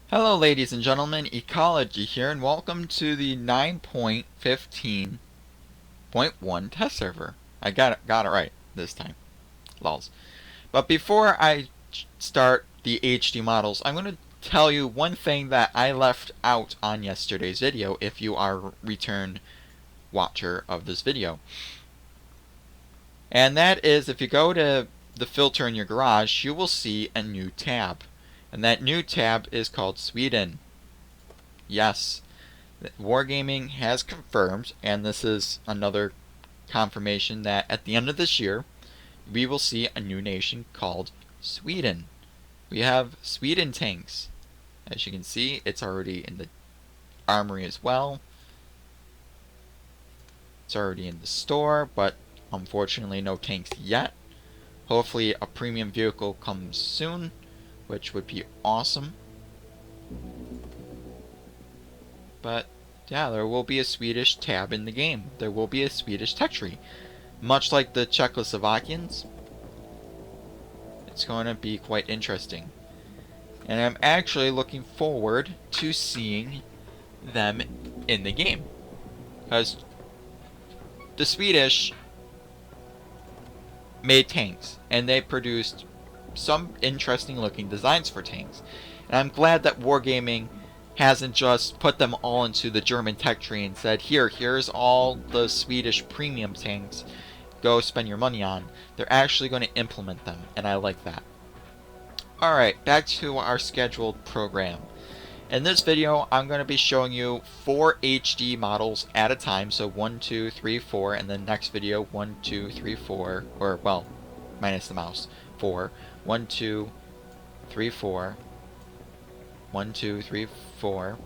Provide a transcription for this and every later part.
Hello ladies and gentlemen, Ecology here, and welcome to the 9.15.1 test server. I got it right this time. Lols. But before I start the HD models, I'm going to tell you one thing that I left out on yesterday's video if you are a return watcher of this video. And that is, if you go to the filter in your garage, you will see a new tab. And that new tab is called Sweden. Yes, Wargaming has confirmed, and this is another confirmation that at the end of this year, we will see a new nation called Sweden. We have Sweden tanks. As you can see, it's already in the armory as well. It's already in the store, but unfortunately no tanks yet. Hopefully a premium vehicle comes soon, which would be awesome. But yeah, there will be a Swedish tab in the game. There will be a Swedish tech tree. Much like the Czechoslovakians, it's going to be quite interesting. And I'm actually looking forward to seeing them in the game. Because the Swedish made tanks, and they produced some interesting looking designs for tanks. And I'm glad that Wargaming hasn't just put them all into the German tech tree and said, here's all the Swedish premium tanks, go spend your money on. They're actually going to implement them, and I like that. Alright, back to our scheduled program. In this video, I'm going to be showing you 4 HD models at a time, so 1, 2, 3, 4, and then next video 1, 2, 3, 4, or well, minus the mouse, 4, 1, 2, 3, 4, 1, 2, 3, 4,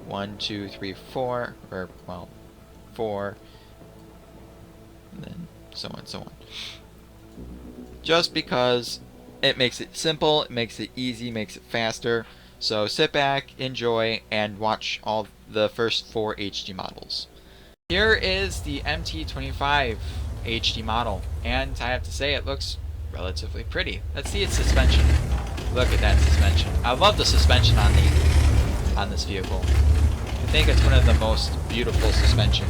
1, 2, 3, 4, or well, 4, and then so on, so on. Just because it makes it simple, it makes it easy, makes it faster. So sit back, enjoy, and watch all the first 4 HD models. Here is the MT25 HD model, and I have to say it looks relatively pretty. Let's see its suspension. Look at that suspension. I love the suspension on this vehicle. I think it's one of the most beautiful suspensions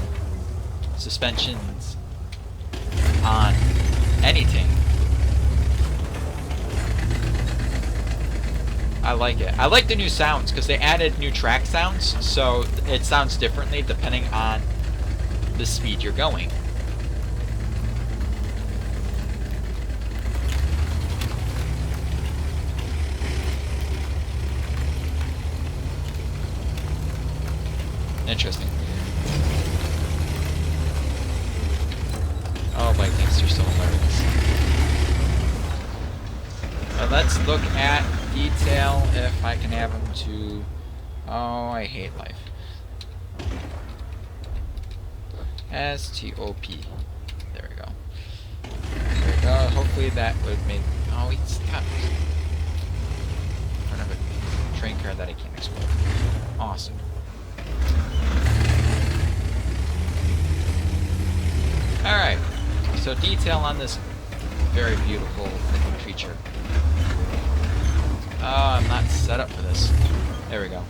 on anything. I like it. I like the new sounds because they added new track sounds, so it sounds differently depending on the speed you're going. Interesting. Oh, bike things are so hilarious. Let's look at detail if I can have them to... Oh, I hate life. S-T-O-P. There we go. There we go. Hopefully that would make... Oh, he's got... in front of a train car that I can't explode. Awesome. Alright. So detail on this very beautiful looking creature. Oh, I'm not set up for this. There we go.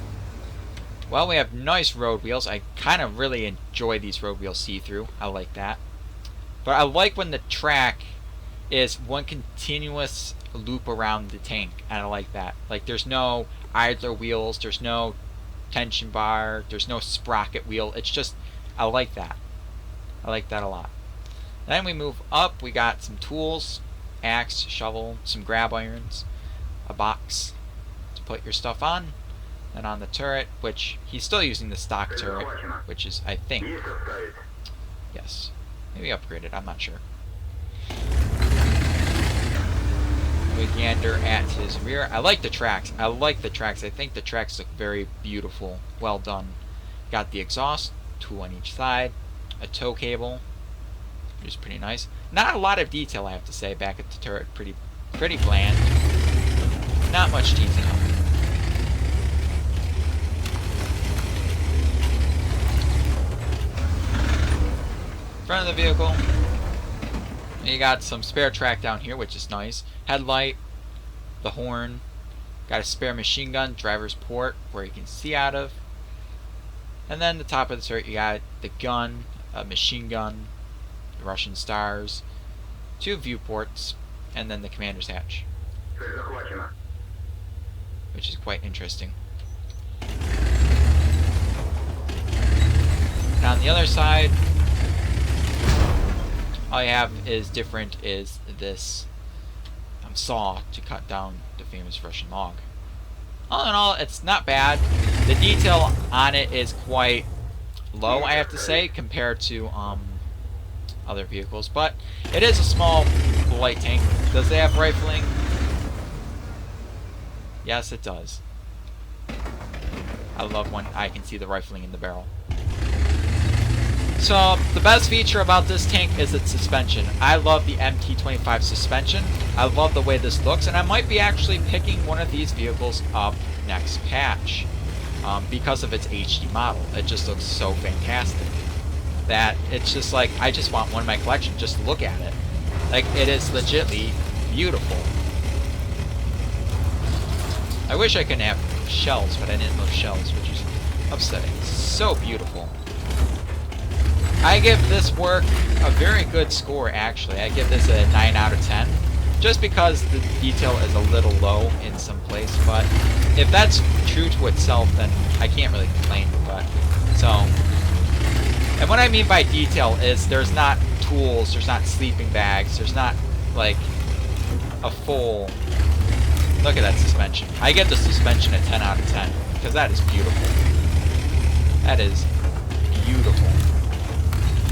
Well, we have nice road wheels. I kind of really enjoy these road wheels see-through. I like that. But I like when the track is one continuous loop around the tank. And I like that. Like, there's no idler wheels. There's no tension bar. There's no sprocket wheel. It's just, I like that. I like that a lot. Then we move up. We got some tools. Axe, shovel, some grab irons. A box to put your stuff on, and on the turret, which he's still using the stock turret, which is, I think, yes, maybe upgraded, I'm not sure. We gander at his rear. I like the tracks. I think the tracks look very beautiful, well done. Got the exhaust, tool on each side, a tow cable, which is pretty nice. Not a lot of detail, I have to say, back at the turret. Pretty bland. Not much detail. Front of the vehicle, you got some spare track down here, which is nice. Headlight, the horn, Got a spare machine gun, driver's port, where you can see out of. And then the top of the turret, you got the gun, a machine gun, the Russian stars, 2 viewports, and then the commander's hatch, which is quite interesting. Now on the other side, all you have is different is this saw to cut down the famous Russian log. All in all, it's not bad. The detail on it is quite low, I have to say, compared to other vehicles, but it is a small light tank. Does it have rifling? Yes, it does. I love when I can see the rifling in the barrel. So, the best feature about this tank is its suspension. I love the MT25 suspension. I love the way this looks, and I might be actually picking one of these vehicles up next patch because of its HD model. It just looks so fantastic that it's just like, I just want one in my collection just to look at it. Like, it is legitly beautiful. I wish I could have shells, but I didn't know shells, which is upsetting. It's so beautiful. I give this work a very good score, actually. I give this a 9 out of 10. Just because the detail is a little low in some place, but if that's true to itself, then I can't really complain. But so, and what I mean by detail is there's not tools, there's not sleeping bags, there's not like a full. Look at that suspension. I give the suspension a 10 out of 10 because that is beautiful. That is beautiful.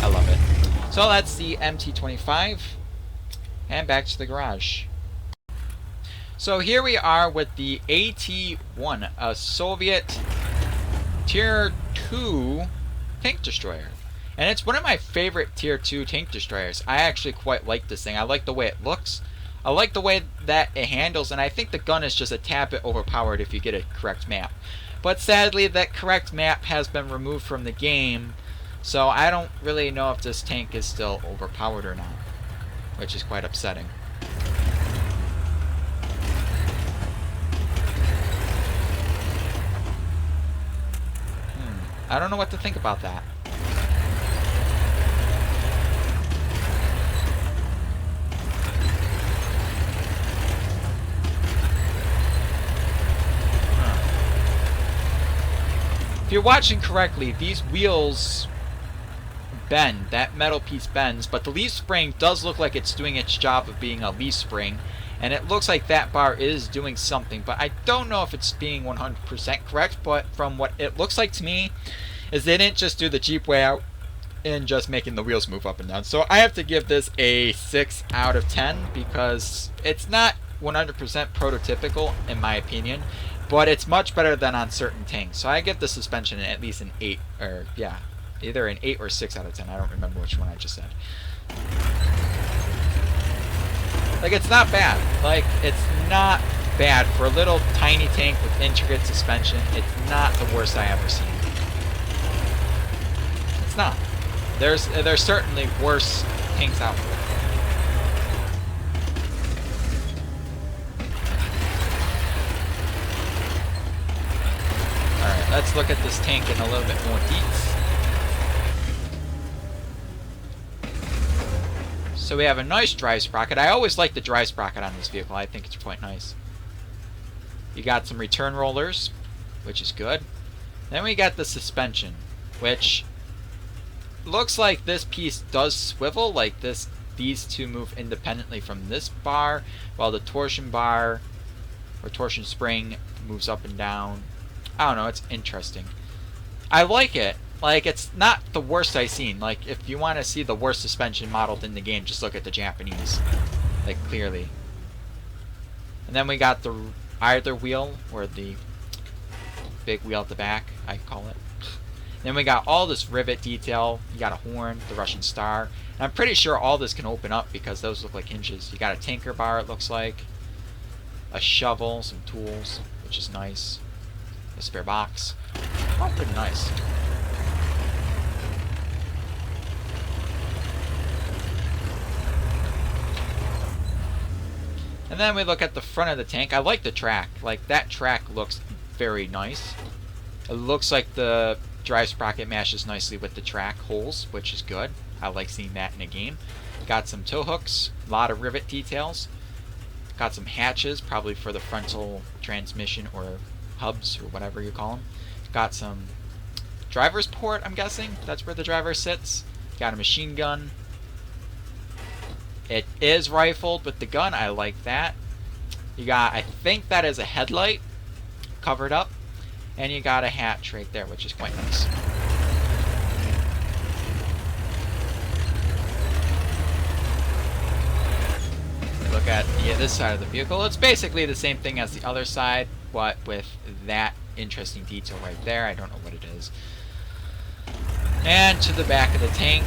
I love it. So that's the MT25. And back to the garage. So here we are with the AT-1, a Soviet Tier 2 tank destroyer. And it's one of my favorite Tier 2 tank destroyers. I actually quite like this thing. I like the way it looks. I like the way that it handles, and I think the gun is just a tad bit overpowered if you get a correct map. But sadly, that correct map has been removed from the game, so I don't really know if this tank is still overpowered or not, which is quite upsetting. I don't know what to think about that. If you're watching correctly, these wheels bend. That metal piece bends, but the leaf spring does look like it's doing its job of being a leaf spring, and it looks like that bar is doing something, but I don't know if it's being 100% correct. But from what it looks like to me is they didn't just do the cheap way out and just making the wheels move up and down. So I have to give this a 6 out of 10 because it's not 100% prototypical in my opinion, but it's much better than on certain tanks. So I give the suspension at least an 8, or yeah, either an 8 or 6 out of 10. I don't remember which one I just said. Like, it's not bad. Like, it's not bad for a little tiny tank with intricate suspension. It's not the worst I ever seen. It's not. There's certainly worse tanks out there. Alright, let's look at this tank in a little bit more detail. So we have a nice drive sprocket. I always like the drive sprocket on this vehicle. I think it's quite nice. You got some return rollers, which is good. Then we got the suspension, which looks like this piece does swivel, like this. These two move independently from this bar, while the torsion bar or torsion spring moves up and down. I don't know, it's interesting. I like it. Like, it's not the worst I've seen. Like, if you want to see the worst suspension modeled in the game, just look at the Japanese. Like, clearly. And then we got the either wheel, or the big wheel at the back, I call it. Then we got all this rivet detail. You got a horn, the Russian star. And I'm pretty sure all this can open up because those look like hinges. You got a tanker bar, it looks like. A shovel, some tools, which is nice. A spare box. Oh, pretty nice. And then we look at the front of the tank. I like the track. Like, that track looks very nice. It looks like the drive sprocket matches nicely with the track holes, which is good. I like seeing that in a game. Got some tow hooks, a lot of rivet details. Got some hatches, probably for the frontal transmission or hubs or whatever you call them. Got some driver's port, I'm guessing. That's where the driver sits. Got a machine gun. It is rifled with the gun. I like that. You got, I think that is a headlight covered up. And you got a hatch right there, which is quite nice. Look at this side of the vehicle. It's basically the same thing as the other side, but with that interesting detail right there. I don't know what it is. And to the back of the tank.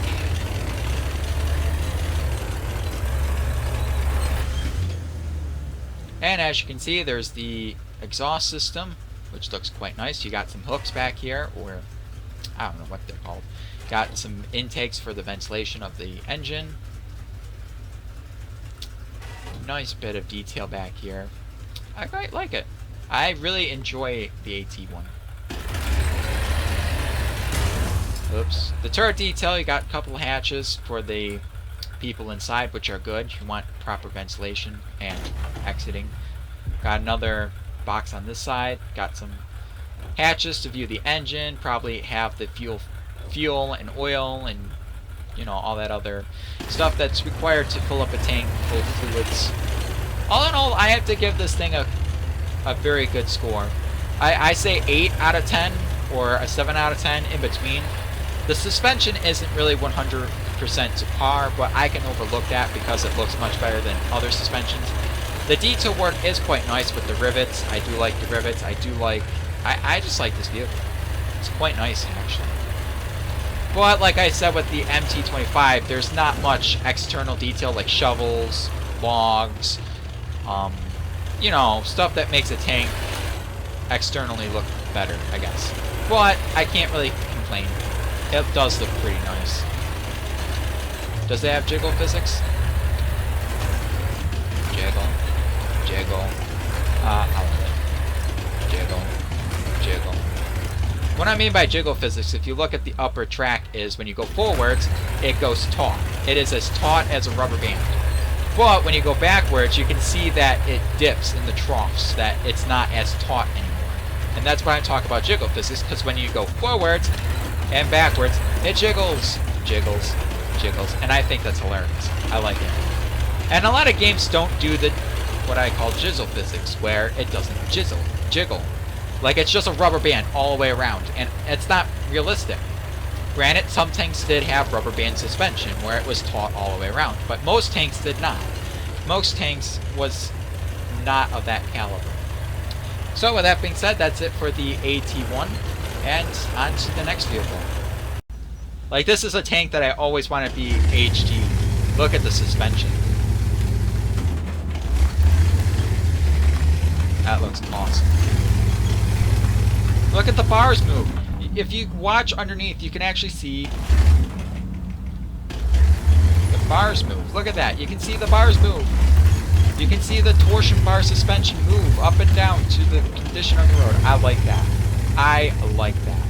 And as you can see, there's the exhaust system, which looks quite nice. You got some hooks back here, or I don't know what they're called. Got some intakes for the ventilation of the engine. Nice bit of detail back here. I quite like it. I really enjoy the AT1. Oops. The turret detail, you got a couple hatches for the people inside, which are good. You want proper ventilation and exiting. Got another box on this side. Got some hatches to view the engine. Probably have the fuel and oil and, you know, all that other stuff that's required to fill up a tank full of fluids. All in all, I have to give this thing a very good score. I say 8 out of 10 or a 7 out of 10 in between. The suspension isn't really 100% to par, but I can overlook that because it looks much better than other suspensions. The detail work is quite nice with the rivets. I do like the rivets. I just like this vehicle. It's quite nice, actually. But like I said with the MT25, there's not much external detail like shovels, logs, you know, stuff that makes a tank externally look better, I guess. But I can't really complain. It does look pretty nice. Does it have jiggle physics? Jiggle. Jiggle. I love it. Jiggle. Jiggle. What I mean by jiggle physics, if you look at the upper track, is when you go forwards, it goes taut. It is as taut as a rubber band. But when you go backwards, you can see that it dips in the troughs, that it's not as taut anymore. And that's why I talk about jiggle physics, because when you go forwards and backwards, it jiggles, jiggles, jiggles. And I think that's hilarious. I like it. And a lot of games don't do the what I call jizzle physics, where it doesn't jiggle. Like it's just a rubber band all the way around, and it's not realistic. Granted, some tanks did have rubber band suspension, where it was taut all the way around, but most tanks did not. Most tanks was not of that caliber. So with that being said, that's it for the AT1, and on to the next vehicle. Like, this is a tank that I always want to be HD. Look at the suspension. That looks awesome. Look at the bars move. If you watch underneath, you can actually see the bars move. Look at that. You can see the bars move. You can see the torsion bar suspension move up and down to the condition of the road. I like that. I like that.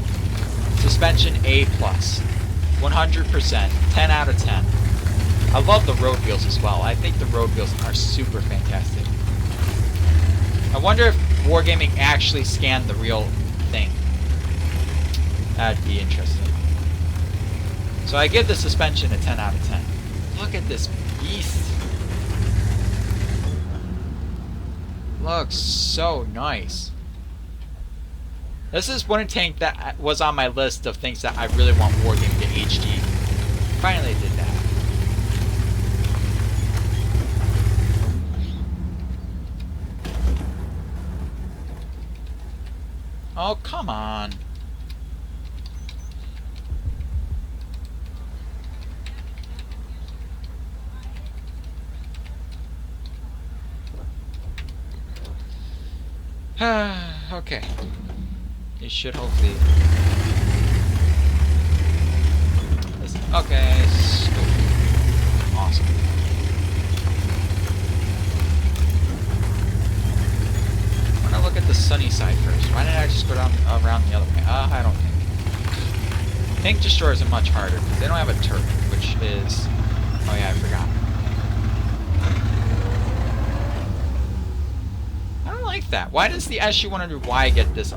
Suspension A+. 100%. 10 out of 10. I love the road wheels as well. I think the road wheels are super fantastic. I wonder if Wargaming actually scanned the real thing. That'd be interesting. So I give the suspension a 10 out of 10. Look at this beast. Looks so nice. This is one tank that was on my list of things that I really want Wargaming to HD. Finally did that. Oh, come on. Okay. You should hopefully... Listen. Okay, stupid. Awesome. look at the sunny side first. Why didn't I just go down around the other way? I don't think. Tank destroyers are much harder because they don't have a turret, which is... Oh yeah, I forgot. I don't like that. Why does the SU-100Y get this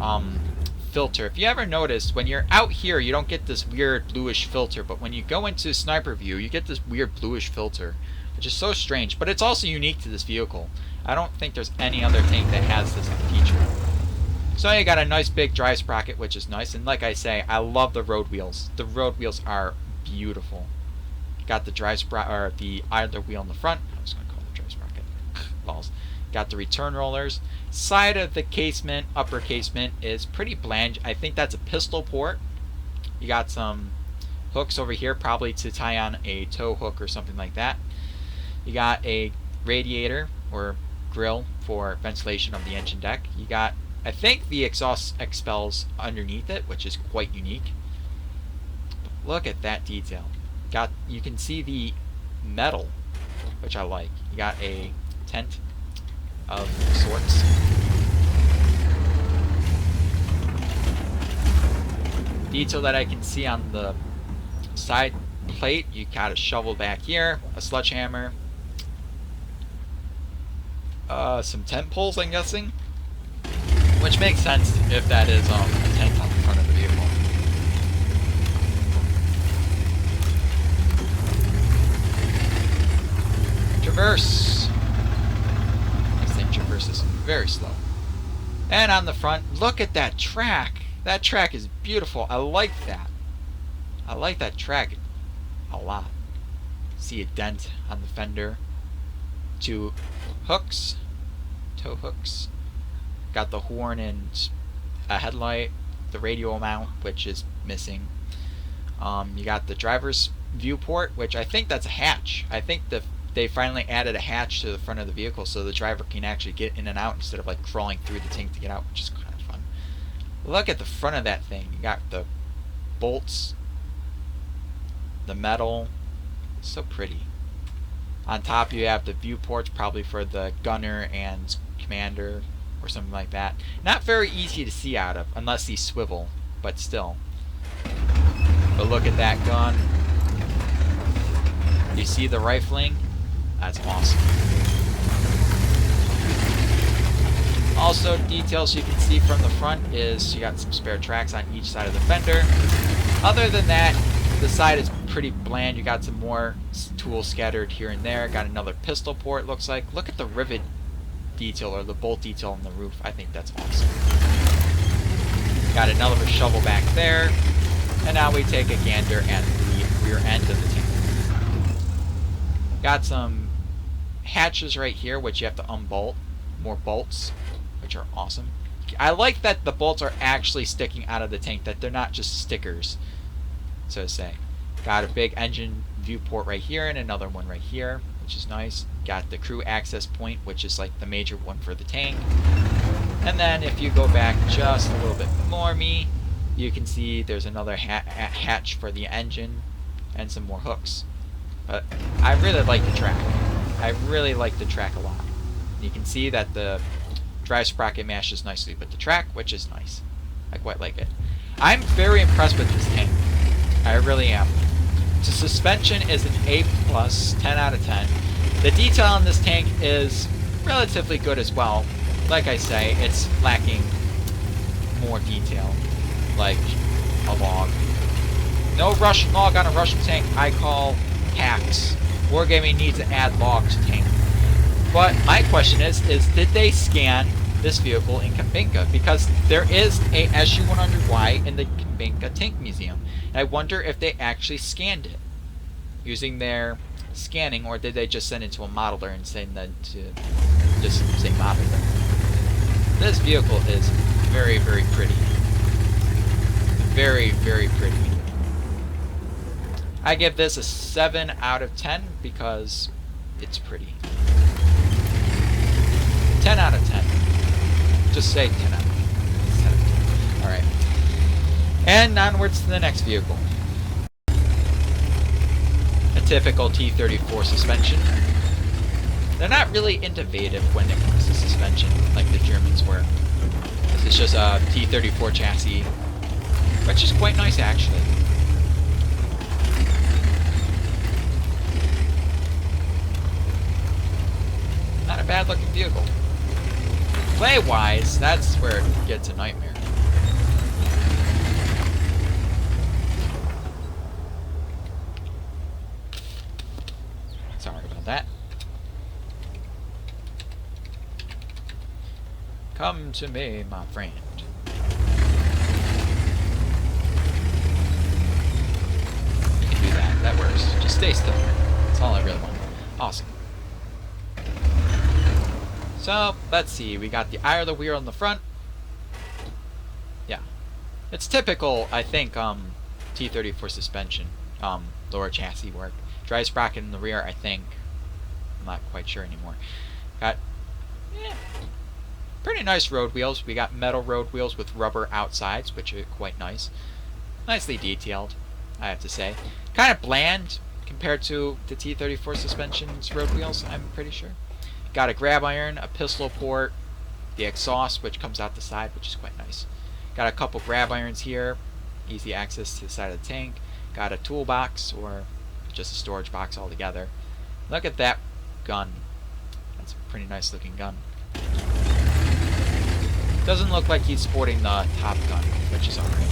filter? If you ever noticed, when you're out here, you don't get this weird bluish filter, but when you go into sniper view, you get this weird bluish filter, which is so strange. But it's also unique to this vehicle. I don't think there's any other tank that has this feature. So you got a nice big drive sprocket, which is nice. And like I say, I love the road wheels. The road wheels are beautiful. Got the drive sprocket, or the idler wheel in the front. I was going to call it the drive sprocket. Balls. Got the return rollers. Side of the casement, upper casement, is pretty bland. I think that's a pistol port. You got some hooks over here, probably to tie on a tow hook or something like that. You got a radiator or grill for ventilation of the engine deck. You got, I think, the exhaust expels underneath it, which is quite unique. But look at that detail. You can see the metal, which I like. You got a tent of sorts. Detail that I can see on the side plate, you got a shovel back here, a sledgehammer, some tent poles, I'm guessing, which makes sense if that is a tent on the front of the vehicle. Traverse. This thing traverses very slow. And on the front, look at that track. That track is beautiful. I like that. I like that track a lot. See a dent on the fender. 2 hooks, tow hooks. Got the horn and a headlight. The radio mount, which is missing. You got the driver's viewport, which I think that's a hatch. I think they finally added a hatch to the front of the vehicle so the driver can actually get in and out instead of like crawling through the tank to get out, which is kind of fun. Look at the front of that thing. You got the bolts, the metal. It's so pretty. On top you have the viewports, probably for the gunner and commander or something like that. Not very easy to see out of unless these swivel, but still. But look at that gun. You see the rifling? That's awesome. Also, details you can see from the front is you got some spare tracks on each side of the fender. Other than that, the side is pretty bland. You got some more tools scattered here and there. Got another pistol port, looks like. Look at the rivet detail or the bolt detail on the roof. I think that's awesome. Got another shovel back there. And now we take a gander at the rear end of the tank. Got some hatches right here, which you have to unbolt. More bolts, which are awesome. I like that the bolts are actually sticking out of the tank, that they're not just stickers, so to say. Got a big engine viewport right here and another one right here, which is nice. Got the crew access point, which is like the major one for the tank. And then if you go back just a little bit more, you can see there's another hatch for the engine and some more hooks. But I really like the track. I really like the track a lot. You can see that the drive sprocket matches nicely with the track, which is nice. I quite like it. I'm very impressed with this tank. I really am. The suspension is an A+, 10 out of 10. The detail on this tank is relatively good as well. Like I say, it's lacking more detail, like a log. No Russian log on a Russian tank. I call hacks. Wargaming needs to add log to tank. But my question is did they scan this vehicle in Kabinka? Because there is a SU-100Y in the Kabinka Tank Museum. And I wonder if they actually scanned it using their scanning, or did they just send it to a modeler and send them to just say modeler. This vehicle is very, very pretty. Very, very pretty. I give this a 7 out of 10 because it's pretty. 10 out of 10. Just say 10 out of 10. 10 out of 10. Alright. And onwards to the next vehicle. A typical T-34 suspension. They're not really innovative when it comes to suspension like the Germans were. It's just a T-34 chassis, which is quite nice actually. Not a bad looking vehicle. Play-wise, that's where it gets a nightmare. Sorry about that. Come to me, my friend. You can do that. That works. Just stay still. That's all I really want. Awesome. So, let's see. We got the eye of the wheel on the front. Yeah. It's typical, I think, T-34 suspension. Lower chassis work. Drive sprocket in the rear, I think. I'm not quite sure anymore. Got, pretty nice road wheels. We got metal road wheels with rubber outsides, which are quite nice. Nicely detailed, I have to say. Kind of bland compared to the T-34 suspension's road wheels, I'm pretty sure. Got a grab iron, a pistol port, the exhaust, which comes out the side, which is quite nice. Got a couple grab irons here, easy access to the side of the tank. Got a toolbox, or just a storage box altogether. Look at that gun. That's a pretty nice looking gun. Doesn't look like he's sporting the Top Gun, which is alright.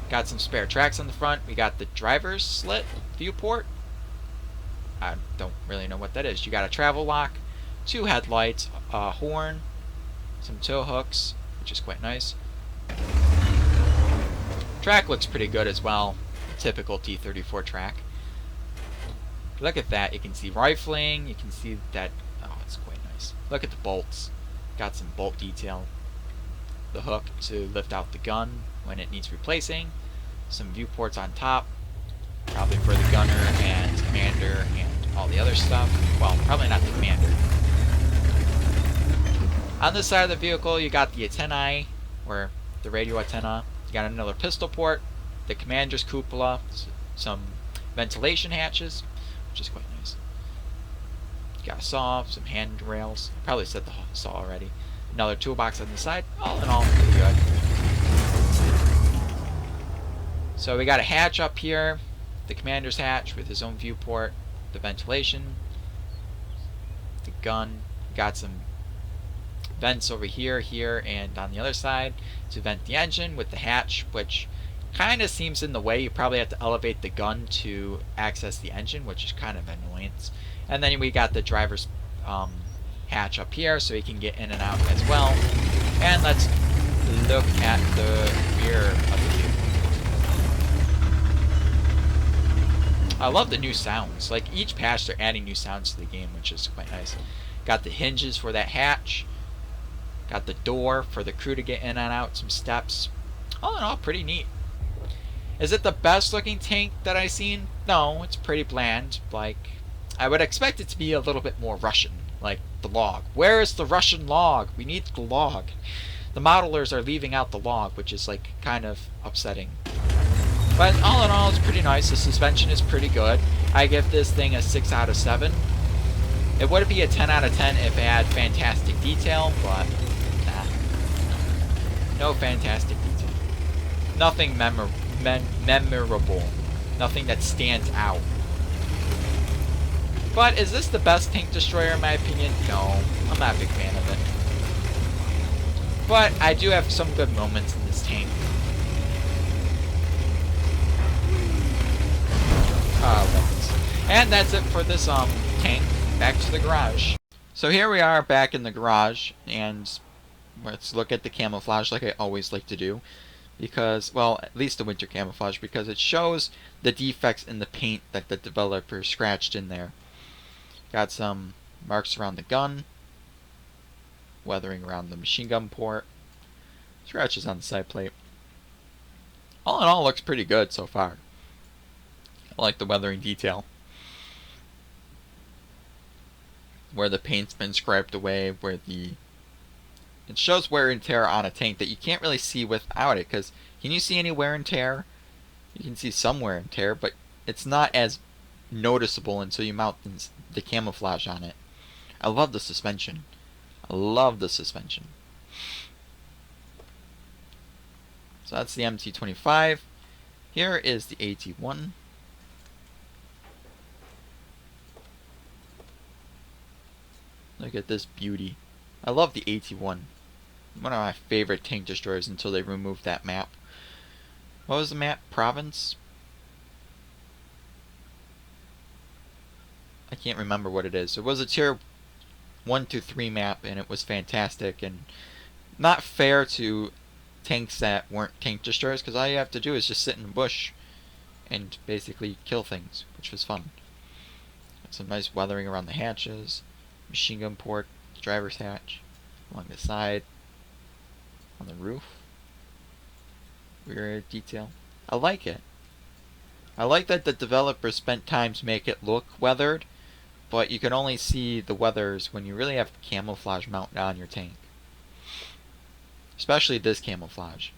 Got some spare tracks on the front. We got the driver's slit viewport. I don't really know what that is. You got a travel lock, 2 headlights, a horn, some tow hooks, which is quite nice. Track looks pretty good as well. Typical T-34 track. Look at that. You can see rifling. You can see that. Oh, it's quite nice. Look at the bolts. Got some bolt detail. The hook to lift out the gun when it needs replacing. Some viewports on top. Probably for the gunner and commander and all the other stuff. Well, probably not the commander. On this side of the vehicle, you got the antennae, or the radio antenna. You got another pistol port, the commander's cupola, some ventilation hatches, which is quite nice. You got a saw, some handrails. I probably said the saw already. Another toolbox on the side. All in all, pretty good. So we got a hatch up here. The commander's hatch with his own viewport, the ventilation, the gun. Got some vents over here, and on the other side to vent the engine with the hatch, which kind of seems in the way. You probably have to elevate the gun to access the engine, which is kind of an annoyance. And then we got the driver's hatch up here, so he can get in and out as well. And let's look at the rear of the vehicle. I love the new sounds. Like, each patch they're adding new sounds to the game, which is quite nice. Got the hinges for that hatch. Got the door for the crew to get in and out. Some steps. All in all, pretty neat. Is it the best looking tank that I've seen? No, it's pretty bland. Like, I would expect it to be a little bit more Russian. Like the log. Where is the Russian log? We need the log. The modelers are leaving out the log, which is like kind of upsetting. But all in all, it's pretty nice. The suspension is pretty good. I give this thing a 6 out of 7. It would be a 10 out of 10 if it had fantastic detail, but nah. No fantastic detail. Nothing memorable. Nothing that stands out. But is this the best tank destroyer in my opinion? No. I'm not a big fan of it. But I do have some good moments in this tank. And that's it for this tank. Back to the garage. So here we are back in the garage, and let's look at the camouflage like I always like to do. Because, well, at least the winter camouflage, because it shows the defects in the paint that the developer scratched in there. Got some marks around the gun, weathering around the machine gun port, scratches on the side plate. All in all, looks pretty good so far. I like the weathering detail. Where the paint's been scraped away, where the... It shows wear and tear on a tank that you can't really see without it, because can you see any wear and tear? You can see some wear and tear, but it's not as noticeable until you mount the camouflage on it. I love the suspension. Love the suspension. So that's the MT-25. Here is the AT-1. Look at this beauty. I love the AT-1. One of my favorite tank destroyers until they removed that map. What was the map? Province? I can't remember what it is. It was a tier 1 to 3 map, and it was fantastic and not fair to tanks that weren't tank destroyers, because all you have to do is just sit in the bush and basically kill things, which was fun. Got some nice weathering around the hatches, machine gun port, driver's hatch, along the side, on the roof. Rear detail. I like it. I like that the developers spent time to make it look weathered, but you can only see the weathers when you really have camouflage mounted on your tank. Especially this camouflage,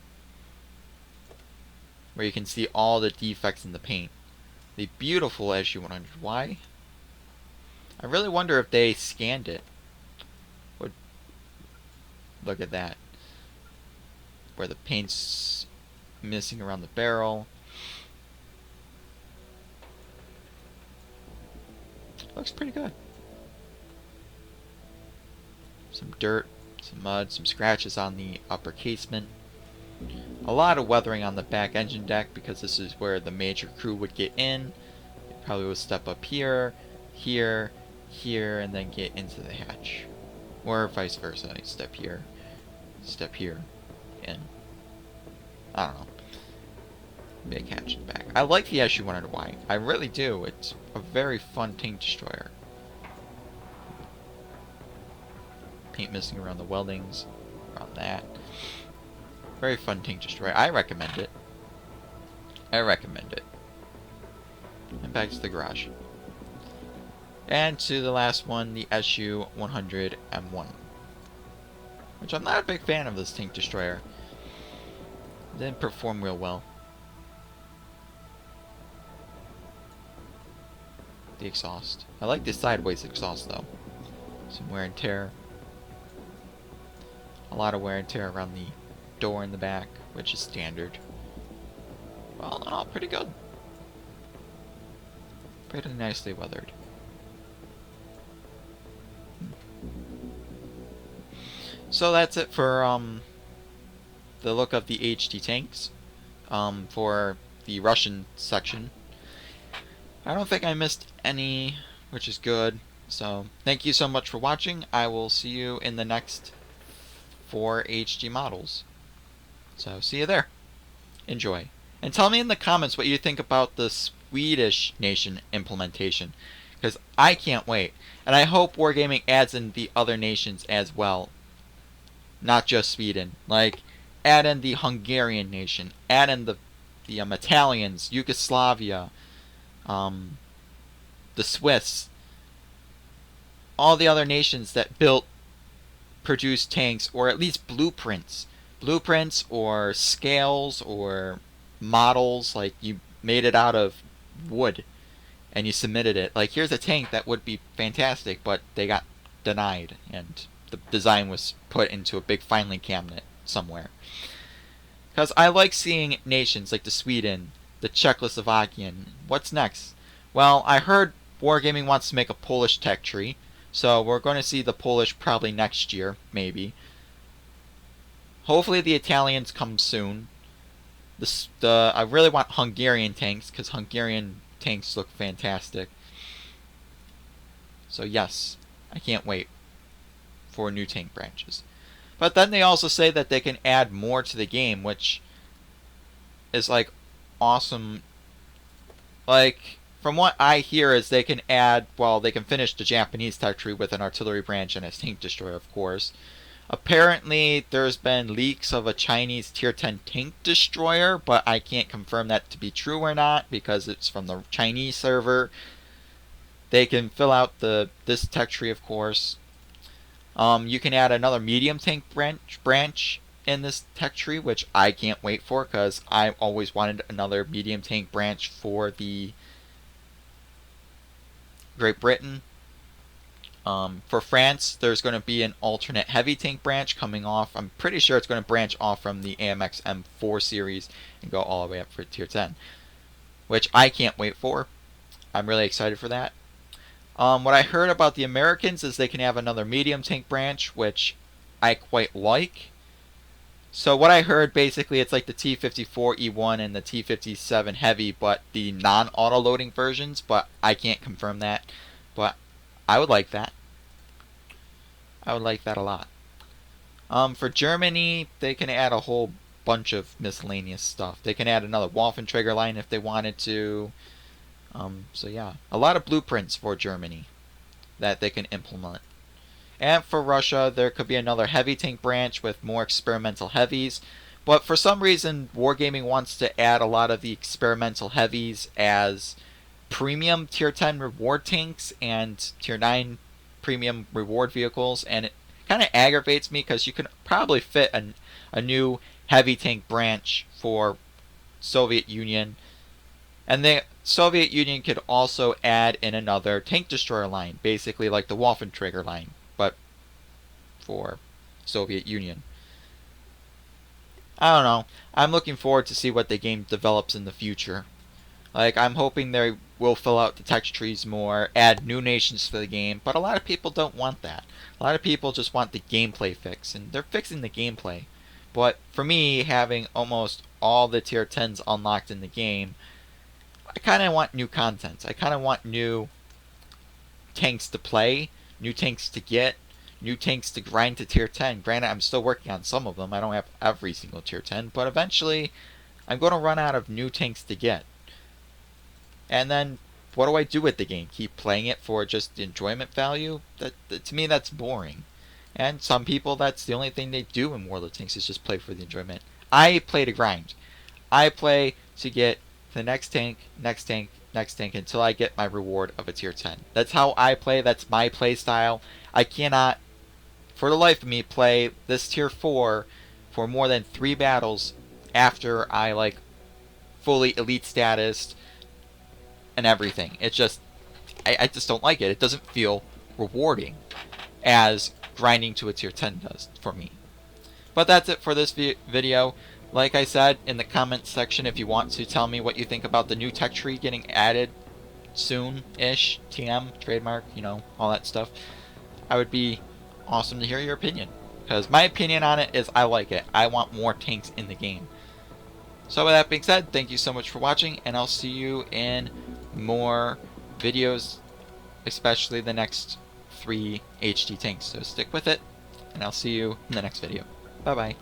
where you can see all the defects in the paint. The beautiful SU-100Y. I really wonder if they scanned it. Look at that. Where the paint's missing around the barrel. Looks pretty good. Some dirt, some mud, some scratches on the upper casement. A lot of weathering on the back engine deck because this is where the major crew would get in. They probably would step up here, here, here, and then get into the hatch. Or vice versa. Step here, and I don't know. Big hatch in the back. I like the SU-100Y. I really do. It's a very fun tank destroyer. Paint missing around the weldings, around that. Very fun tank destroyer. I recommend it. And back to the garage. And to the last one, the SU-100M1. Which I'm not a big fan of this tank destroyer. It didn't perform real well. The exhaust. I like the sideways exhaust though. Some wear and tear. A lot of wear and tear around the door in the back, which is standard. Well, all pretty good. Pretty nicely weathered. So that's it for the look of the HD tanks for the Russian section. I don't think I missed any, which is good. So thank you so much for watching. I will see you in the next 4 HD models. So see you there. Enjoy. And tell me in the comments what you think about the Swedish nation implementation, because I can't wait. And I hope Wargaming adds in the other nations as well. Not just Sweden. Like, add in the Hungarian nation. Add in the Italians, Yugoslavia, the Swiss. All the other nations that produce tanks, or at least blueprints. Blueprints or scales or models, like you made it out of wood and you submitted it. Like, here's a tank that would be fantastic, but they got denied and the design was put into a big filing cabinet somewhere. Because I like seeing nations like the Sweden, the Czechoslovakian. What's next? Well, I heard Wargaming wants to make a Polish tech tree, so we're going to see the Polish probably next year, maybe. Hopefully the Italians come soon. I really want Hungarian tanks, because Hungarian tanks look fantastic. So yes, I can't wait for new tank branches. But then they also say that they can add more to the game, which is like awesome. Like, from what I hear is they can add, well, they can finish the Japanese tech tree with an artillery branch and a tank destroyer, of course. Apparently, there's been leaks of a Chinese Tier 10 tank destroyer, but I can't confirm that to be true or not because it's from the Chinese server. They can fill out this tech tree, of course. You can add another medium tank branch in this tech tree, which I can't wait for because I always wanted another medium tank branch for the Great Britain. For France, there's going to be an alternate heavy tank branch coming off. I'm pretty sure it's going to branch off from the AMX M4 series and go all the way up for tier 10, which I can't wait for. I'm really excited for that. What I heard about the Americans is they can have another medium tank branch, which I quite like. So what I heard, basically, it's like the T54E1 and the T57 Heavy, but the non-auto loading versions, but I can't confirm that. But I would like that. I would like that a lot. For Germany, they can add a whole bunch of miscellaneous stuff. They can add another Waffenträger line if they wanted to. So yeah, a lot of blueprints for Germany that they can implement. And for Russia, there could be another heavy tank branch with more experimental heavies. But for some reason, Wargaming wants to add a lot of the experimental heavies as premium tier 10 reward tanks and tier 9 premium reward vehicles. And it kind of aggravates me because you can probably fit a new heavy tank branch for Soviet Union. And the Soviet Union could also add in another tank destroyer line, basically like the Waffenträger line, but for Soviet Union. I don't know. I'm looking forward to see what the game develops in the future. Like, I'm hoping they will fill out the text trees more, add new nations to the game, but a lot of people don't want that. A lot of people just want the gameplay fix, and they're fixing the gameplay. But for me, having almost all the tier 10s unlocked in the game, I kind of want new content. I kind of want new tanks to play, new tanks to get, new tanks to grind to tier 10. Granted, I'm still working on some of them. I don't have every single tier 10, but eventually I'm going to run out of new tanks to get. And then what do I do with the game? Keep playing it for just enjoyment value? That to me, that's boring. And some people, that's the only thing they do in World of Tanks is just play for the enjoyment. I play to grind. I play to get the next tank, next tank, next tank until I get my reward of a tier 10. That's how I play. That's my play style. I cannot, for the life of me, play this tier 4 for more than 3 battles after I like fully elite status and everything. It's just, I just don't like it. It doesn't feel rewarding as grinding to a tier 10 does for me. But that's it for this video. Like I said, in the comments section, if you want to tell me what you think about the new tech tree getting added soon-ish, TM, trademark, you know, all that stuff, I would be awesome to hear your opinion. Because my opinion on it is I like it. I want more tanks in the game. So with that being said, thank you so much for watching, and I'll see you in more videos, especially the next 3 HD tanks. So stick with it, and I'll see you in the next video. Bye-bye.